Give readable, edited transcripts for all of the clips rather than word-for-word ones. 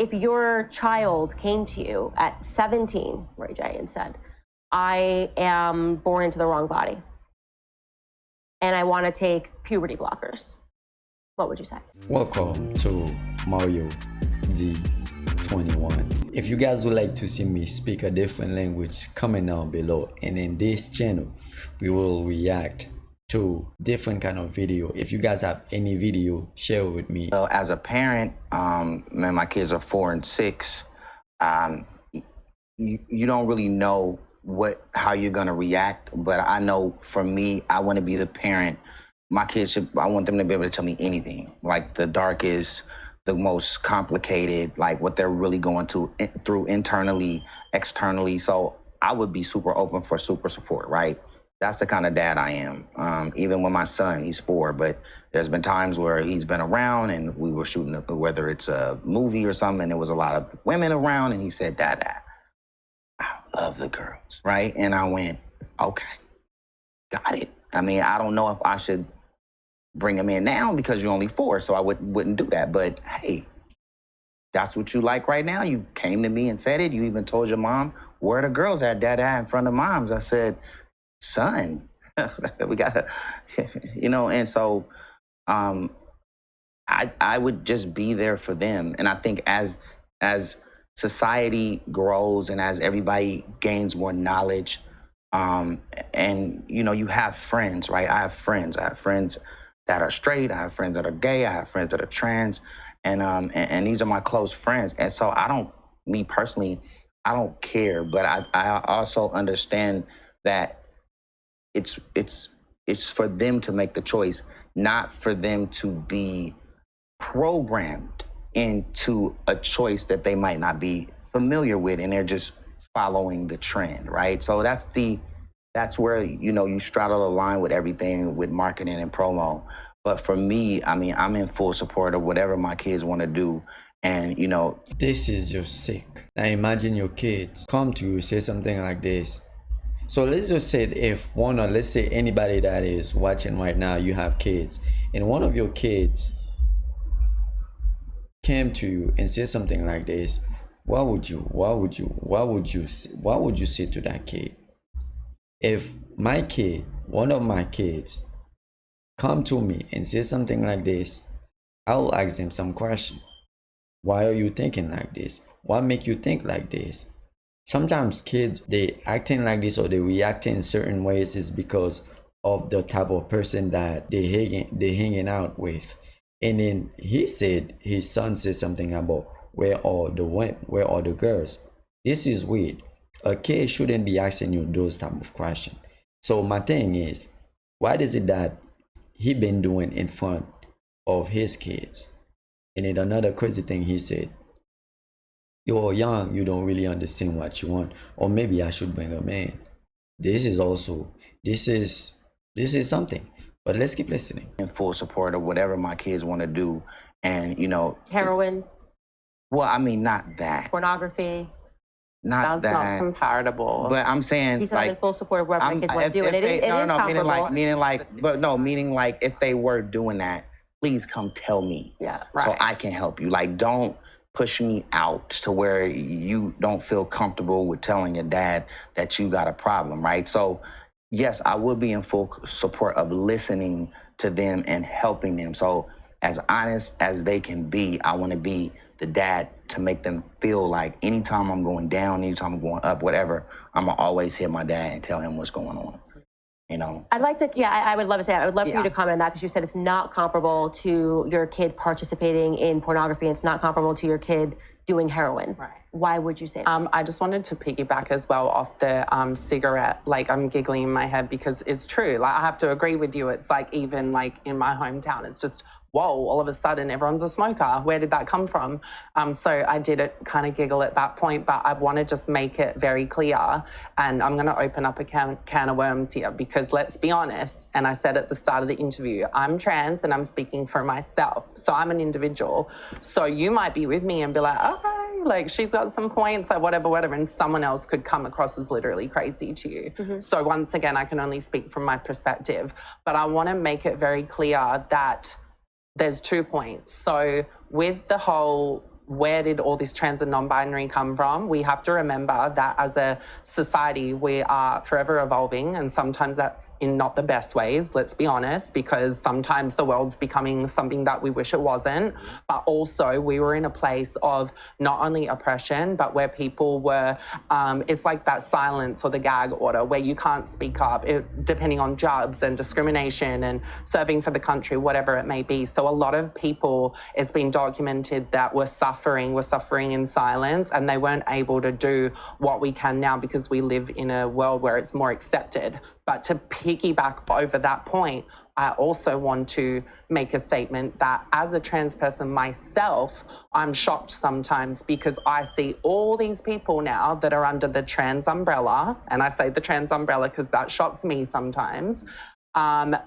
if your child came to you at 17, Ray J, and said, I am born into the wrong body and I want to take puberty blockers, what would you say? Welcome to Mario D21. If you guys would like to see me speak a different language, comment down below. And in this channel, we will react to different kind of video. If you guys have any video, share it with me. Well, as a parent, man, my kids are 4 and 6. You don't really know how you're gonna react, but I know for me, I want to be the parent. My kids I want them to be able to tell me anything, like the darkest, the most complicated, like what they're really going through internally, externally. So I would be super open for super support, right? That's the kind of dad I am. Even with my son, he's 4, but there's been times where he's been around and we were shooting, whether it's a movie or something, and there was a lot of women around, and he said, Dad, I love the girls, right? And I went, okay, got it. I mean, I don't know if I should bring him in now because you're only 4, so I wouldn't do that. But hey, that's what you like right now. You came to me and said it. You even told your mom, where are the girls at, Dad, in front of moms? I said, son, we gotta, and so I would just be there for them. And I think as society grows and as everybody gains more knowledge, and you have friends, right? I have friends that are straight, I have friends that are gay, I have friends that are trans, and these are my close friends. And so me personally, I don't care, but I also understand that it's for them to make the choice, not for them to be programmed into a choice that they might not be familiar with, and they're just following the trend, right? So that's where you straddle the line with everything with marketing and promo. But for me, I mean, I'm in full support of whatever my kids want to do. And this is just sick. Now imagine your kids come to you, say something like this. So let's just say let's say anybody that is watching right now, you have kids, and one of your kids came to you and said something like this. What would you say to that kid? If one of my kids come to me and say something like this, I'll ask them some question. Why are you thinking like this? What make you think like this? Sometimes kids, they acting like this or they reacting in certain ways is because of the type of person that they hanging out with. And then his son said something about where are the girls. This is weird. A kid shouldn't be asking you those type of questions. So my thing is, what is it that he been doing in front of his kids? And then another crazy thing he said, you're young, you don't really understand what you want, or maybe I should bring a man. This is something. But let's keep listening. In full support of whatever my kids want to do. And Heroin. Well, I mean, not that. Pornography. Not That's that. not comparable. But I'm saying, he's not in full support of whatever my kids want to do, and it is comparable. Meaning like if they were doing that, please come tell me. Yeah, right. So I can help you. Like, don't push me out to where you don't feel comfortable with telling your dad that you got a problem, right? So yes, I will be in full support of listening to them and helping them. So as honest as they can be, I want to be the dad to make them feel like anytime I'm going down, anytime I'm going up, whatever, I'm going to always hit my dad and tell him what's going on. I'd like to, I would love to say, I would love for you to comment on that, because you said it's not comparable to your kid participating in pornography. It's not comparable to your kid doing heroin. Right. Why would you say that? I just wanted to piggyback as well off the cigarette. Like, I'm giggling in my head because it's true. Like, I have to agree with you. It's like, even like in my hometown, it's just, whoa, all of a sudden everyone's a smoker. Where did that come from? So I did it kind of giggle at that point, but I want to just make it very clear. And I'm going to open up a can of worms here, because let's be honest, and I said at the start of the interview, I'm trans and I'm speaking for myself. So I'm an individual. So you might be with me and be like, okay, like she's got some points, like whatever, and someone else could come across as literally crazy to you. Mm-hmm. So once again, I can only speak from my perspective, but I want to make it very clear that there's 2 points. So with the whole where did all this trans and non-binary come from? We have to remember that as a society, we are forever evolving, and sometimes that's in not the best ways, let's be honest, because sometimes the world's becoming something that we wish it wasn't. But also we were in a place of not only oppression, but where people were, it's like that silence or the gag order where you can't speak up, depending on jobs and discrimination and serving for the country, whatever it may be. So a lot of people, it's been documented that were suffering in silence, and they weren't able to do what we can now because we live in a world where it's more accepted. But to piggyback over that point, I also want to make a statement that as a trans person myself, I'm shocked sometimes because I see all these people now that are under the trans umbrella, and I say the trans umbrella because that shocks me sometimes,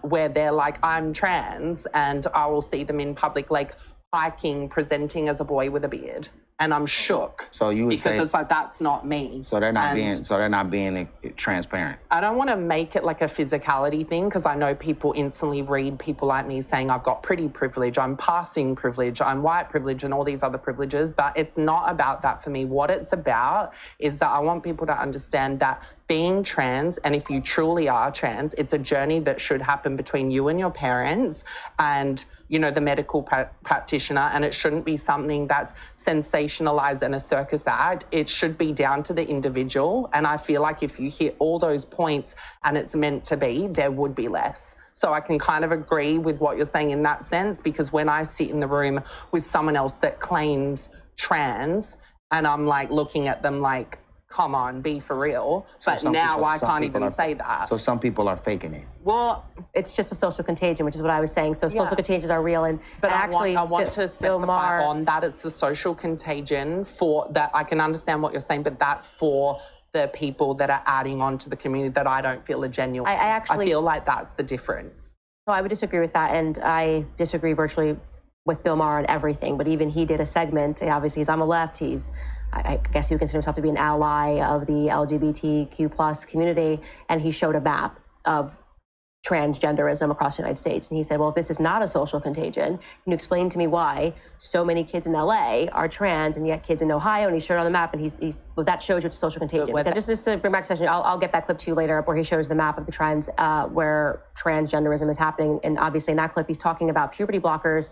where they're like, I'm trans, and I will see them in public like hiking, presenting as a boy with a beard. And I'm shook. So you would because say it's like, that's not me. So they're not being transparent. I don't want to make it like a physicality thing, because I know people instantly read people like me saying I've got pretty privilege, I'm passing privilege, I'm white privilege, and all these other privileges. But it's not about that for me. What it's about is that I want people to understand that being trans, and if you truly are trans, it's a journey that should happen between you and your parents and, you know, the medical practitioner, and it shouldn't be something that's sensationalized and a circus act. It should be down to the individual, and I feel like if you hit all those points and it's meant to be, there would be less. So I can kind of agree with what you're saying in that sense, because when I sit in the room with someone else that claims trans, and I'm like looking at them like, come on, be for real. But now I can't even say that. So some people are faking it. Well, it's just a social contagion, which is what I was saying. So social contagions are real, but actually, I want to specify on that it's a social contagion for that. I can understand what you're saying, but that's for the people that are adding on to the community that I don't feel are genuine. I feel like that's the difference. So I would disagree with that, and I disagree virtually with Bill Maher on everything. But even he did a segment. Obviously, he's on the left. I guess he would consider himself to be an ally of the LGBTQ plus community, and he showed a map of transgenderism across the United States. And he said, well, if this is not a social contagion, can you explain to me why so many kids in LA are trans and yet kids in Ohio? And he showed it on the map, and he's well, that shows you it's a social contagion. Just to bring back to session, I'll get that clip to you later where he shows the map of the trends where transgenderism is happening. And obviously in that clip, he's talking about puberty blockers.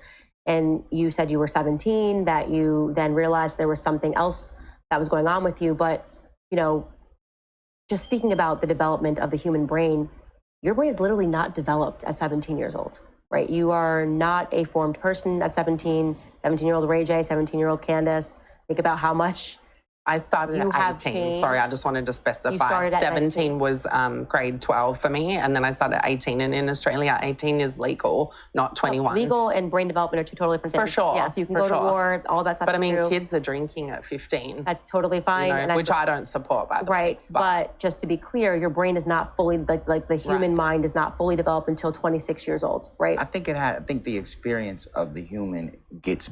And you said you were 17, that you then realized there was something else that was going on with you. But, you know, just speaking about the development of the human brain, your brain is literally not developed at 17 years old, right? You are not a formed person at 17, 17-year-old Ray J, 17-year-old Candace. Think about how much I started at 18. Sorry, I just wanted to specify. 17 was grade 12 for me, and then I started at 18. And in Australia, 18 is legal, not 21. Legal and brain development are two totally different things. For sure. Yeah, so you can go to war, all that stuff. But I mean, kids are drinking at 15. That's totally fine. You know, which I don't support, by the way. Right, but just to be clear, your brain is not fully, like the human mind is not fully developed until 26 years old, right? I think the experience of the human gets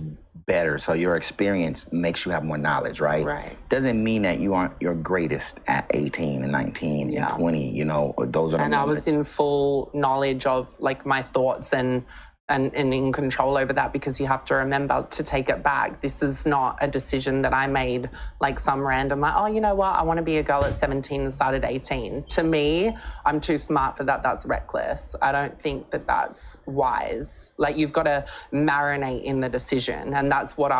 better. So your experience makes you have more knowledge, right? Right. Doesn't mean that you aren't your greatest at 18 and 19 and 20, you know, those are the And moments. I was in full knowledge of like my thoughts and in control over that, because you have to remember to take it back. This is not a decision that I made like some random, like, oh, you know what, I want to be a girl at 17 and started 18. To me, I'm too smart for that. That's reckless. I don't think that that's wise. Like, you've got to marinate in the decision. And that's what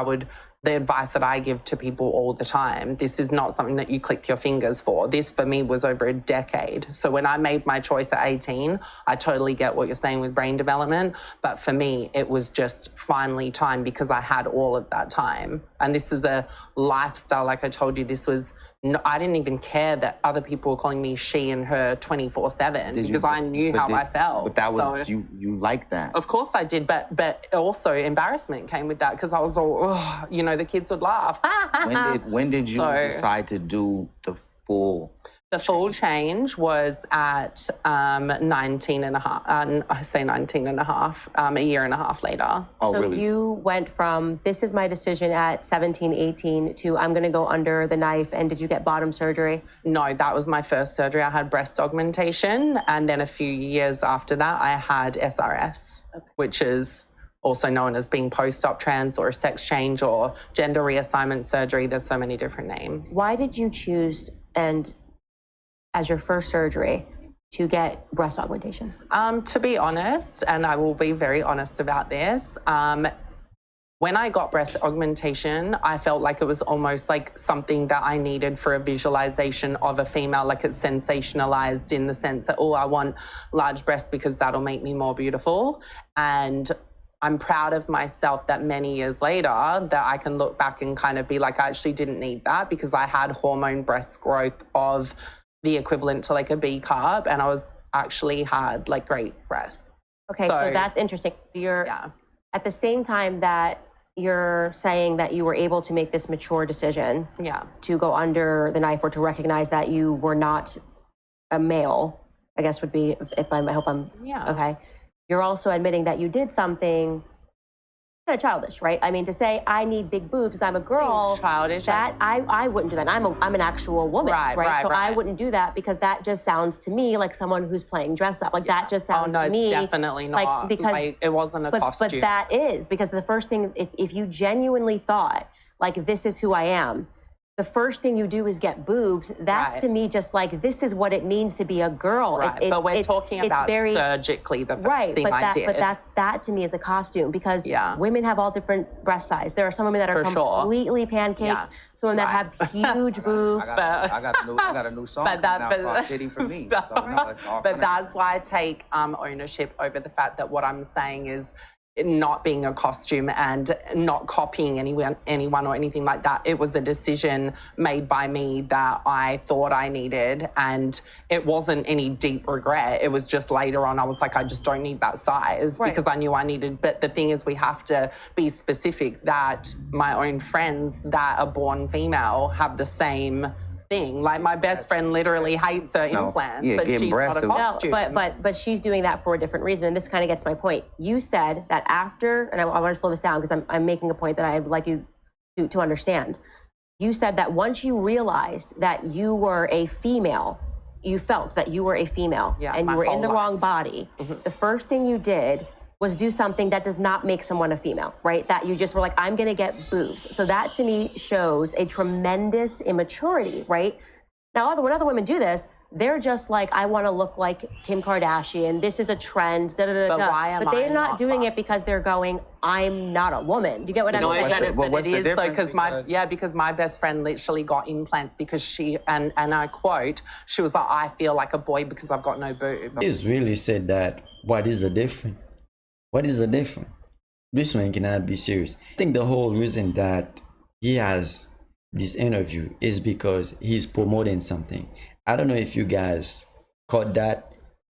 the advice that I give to people all the time. This is not something that you click your fingers for. This for me was over a decade. So when I made my choice at 18, I totally get what you're saying with brain development. But for me, it was just finally time, because I had all of that time. And this is a lifestyle. Like I told you, I didn't even care that other people were calling me she and her 24/7 because I knew how I felt. But that was, so, you like that. Of course I did, but also embarrassment came with that, because I was all, oh, you know, the kids would laugh. When did you decide to do the full? The full change was at 19 and a half. I say 19 and a half, a year and a half later. Oh, so really? You went from, this is my decision at 17, 18 to I'm going to go under the knife. And did you get bottom surgery? No, that was my first surgery. I had breast augmentation. And then a few years after that, I had SRS, which is also known as being post-op trans or sex change or gender reassignment surgery. There's so many different names. Why did you choose, and as your first surgery, to get breast augmentation? To be honest, and I will be very honest about this, when I got breast augmentation, I felt like it was almost like something that I needed for a visualization of a female, like it's sensationalized in the sense that, oh, I want large breasts because that'll make me more beautiful. And I'm proud of myself that many years later that I can look back and kind of be like, I actually didn't need that because I had hormone breast growth of the equivalent to like a B carb, and I was actually had like great breasts. Okay, so that's interesting. You're at the same time that you're saying that you were able to make this mature decision to go under the knife or to recognize that you were not a male, I guess would be, I hope I'm okay. You're also admitting that you did something kind of childish, right? I mean, to say I need big boobs because I'm a girl, childish. That I wouldn't do that. I'm an actual woman, right? So I wouldn't do that because that just sounds to me like someone who's playing dress up. Like that just sounds to me. It's definitely not. Like, because it wasn't a costume. But that is because the first thing, if you genuinely thought like this is who I am, the first thing you do is get boobs. That's to me just like this is what it means to be a girl. Right. But we're talking about surgically the first thing I did. But that to me is a costume because women have all different breast size. There are some women that are completely pancakes. Some women that have huge boobs. I got a new song now called "Shitty for Me." But that's why I take ownership over the fact that what I'm saying is not being a costume and not copying anyone or anything like that. It was a decision made by me that I thought I needed, and it wasn't any deep regret. It was just later on I was like, I just don't need that size because I knew I needed. But the thing is, we have to be specific that my own friends that are born female have the same thing. Like my best friend literally hates her implants, but she's not a costume. But she's doing that for a different reason, and this kind of gets to my point. You said that after, and I want to slow this down because I'm making a point that I'd like you to understand. You said that once you realized that you were a female, you felt that you were a female, and you were in the wrong body. The first thing you did was do something that does not make someone a female, right? That you just were like, I'm gonna get boobs. So that to me shows a tremendous immaturity, right? Now, when other women do this, they're just like, I wanna look like Kim Kardashian, this is a trend, da da da da. But they're not doing it because they're going, I'm not a woman. You get what I'm saying? But it is though, because my best friend literally got implants because she, and I quote, she was like, I feel like a boy because I've got no boobs. He's really said that, what is the difference? What is the difference? This man cannot be serious. I think the whole reason that he has this interview is because he's promoting something. I don't know if you guys caught that.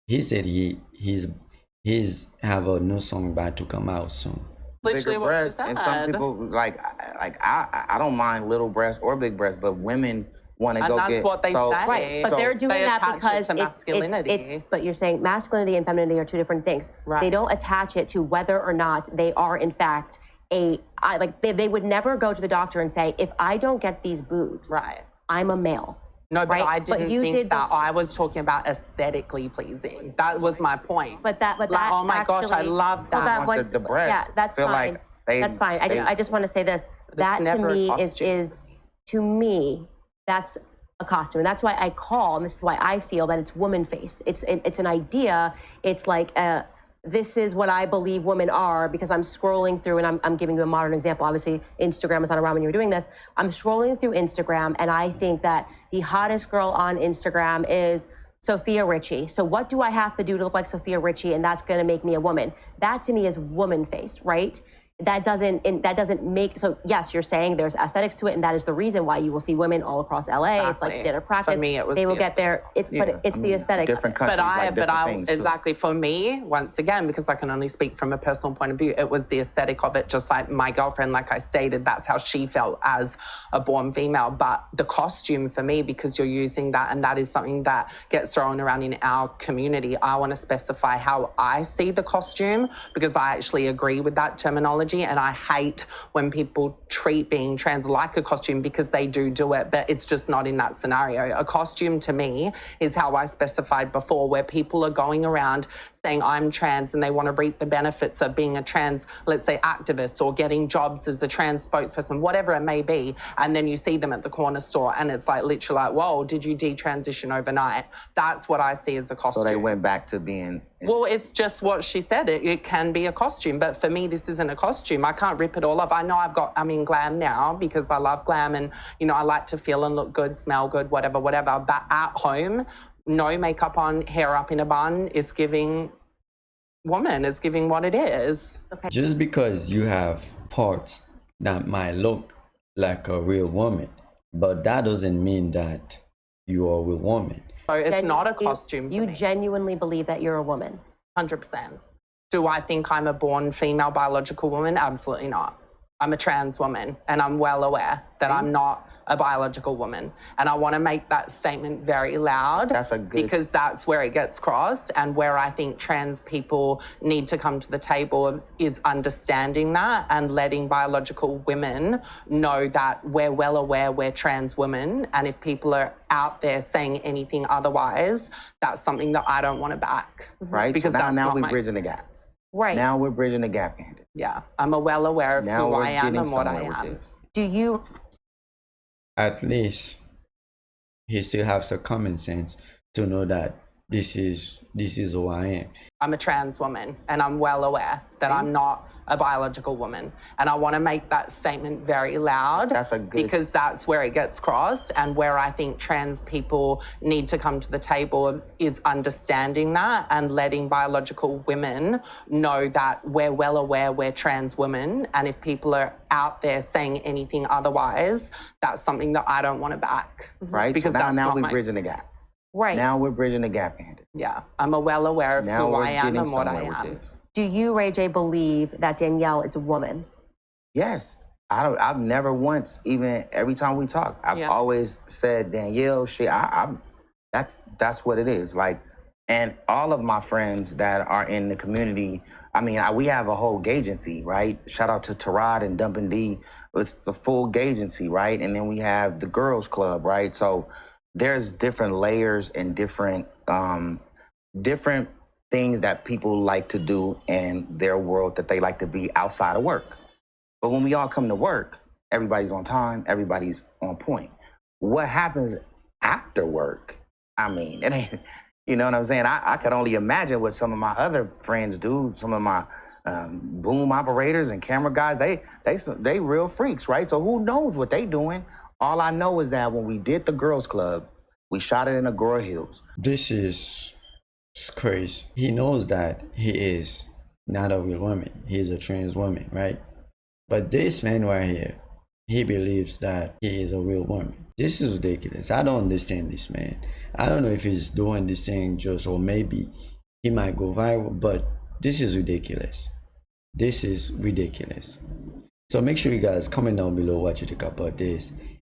He said he's have a new song about to come out soon. Bigger breasts, and some people like I don't mind little breasts or big breasts, but women want to go get. And that's what they say. Right, but they're doing that because masculinity. But you're saying masculinity and femininity are two different things. Right. They don't attach it to whether or not they are in fact they would never go to the doctor and say, if I don't get these boobs, I'm a male. No, but I didn't think that. I was talking about aesthetically pleasing. That was my point. But that oh my gosh, I love that. Well, the breast. Yeah, that's fine. That's fine. I just want to say this. That to me is to me. That's a costume. And that's why I call, and this is why I feel that it's woman face. It's an idea. It's like, this is what I believe women are because I'm scrolling through, and I'm giving you a modern example. Obviously, Instagram was not around when you were doing this. I'm scrolling through Instagram, and I think that the hottest girl on Instagram is Sophia Richie. So what do I have to do to look like Sophia Richie, and that's going to make me a woman? That to me is woman face, right? That doesn't make, so yes, you're saying there's aesthetics to it, and that is the reason why you will see women all across LA. Exactly. It's like standard practice. For me, it was they will get there. It's the aesthetic. Different countries, exactly. For me, once again, because I can only speak from a personal point of view, it was the aesthetic of it. Just like my girlfriend, like I stated, that's how she felt as a born female. But the costume for me, because you're using that, and that is something that gets thrown around in our community. I want to specify how I see the costume because I actually agree with that terminology. terminology, and I hate when people treat being trans like a costume, because they do it, but it's just not in that scenario. A costume to me is how I specified before, where people are going around saying I'm trans and they want to reap the benefits of being a trans, let's say, activist, or getting jobs as a trans spokesperson, whatever it may be, and then you see them at the corner store and it's like literally like, whoa, did you detransition overnight? That's what I see as a costume. So they went back to being... Well, it's just what she said. It can be a costume, but for me, this isn't a costume. I can't rip it all off. I know I'm in glam now because I love glam, and, you know, I like to feel and look good, smell good, whatever. But at home, no makeup on, hair up in a bun is giving woman, is giving what it is. Okay. Just because you have parts that might look like a real woman, but that doesn't mean that you are a real woman. So it's not a costume. You genuinely believe that you're a woman? 100%. Do I think I'm a born female biological woman? Absolutely not. I'm a trans woman, and I'm well aware that I'm not a biological woman. And I want to make that statement very loud. That's a good... Because that's where it gets crossed, and where I think trans people need to come to the table is understanding that and letting biological women know that we're well aware we're trans women, and if people are out there saying anything otherwise, that's something that I don't want to back. Right? Because so now we're bridging the gaps. Right. Now we're bridging the gap, Candace. Yeah, I'm well aware of Now who we're I am getting and what I somewhere with am. this. Do you... At least he still has some common sense to know that this is who I am. I'm a trans woman, and I'm well aware that I'm not a biological woman. And I want to make that statement very loud. That's a good... Because that's where it gets crossed, and where I think trans people need to come to the table is understanding that and letting biological women know that we're well aware we're trans women, and if people are out there saying anything otherwise, that's something that I don't want to back. Right? Because so now we're my... bridging the gaps. Right. Now we're bridging the gap, Candace. Yeah, I'm well aware of Now who we're I am getting and what I somewhere am. with this. Do you, Ray J, believe that Danielle is a woman? Yes. I've never once, even every time we talk, I've always said, Danielle, that's what it is. Like, and all of my friends that are in the community, I mean, we have a whole agency, right? Shout out to Tarad and Dumpin' D. It's the full agency, right? And then we have the girls club, right? So there's different layers and different things that people like to do in their world that they like to be outside of work. But when we all come to work, everybody's on time, everybody's on point. What happens after work? I mean, it ain't, you know what I'm saying? I could only imagine what some of my other friends do, some of my boom operators and camera guys, they real freaks, right? So who knows what they doing? All I know is that when we did the girls club, we shot it in Agora Hills. This is crazy. He knows that he is not a real woman. He is a trans woman, right? But this man right here, he believes that he is a real woman. This is ridiculous. I don't understand this man. I don't know if he's doing this thing just, or maybe he might go viral, but this is ridiculous. This is ridiculous. So make sure you guys comment down below what you think about this.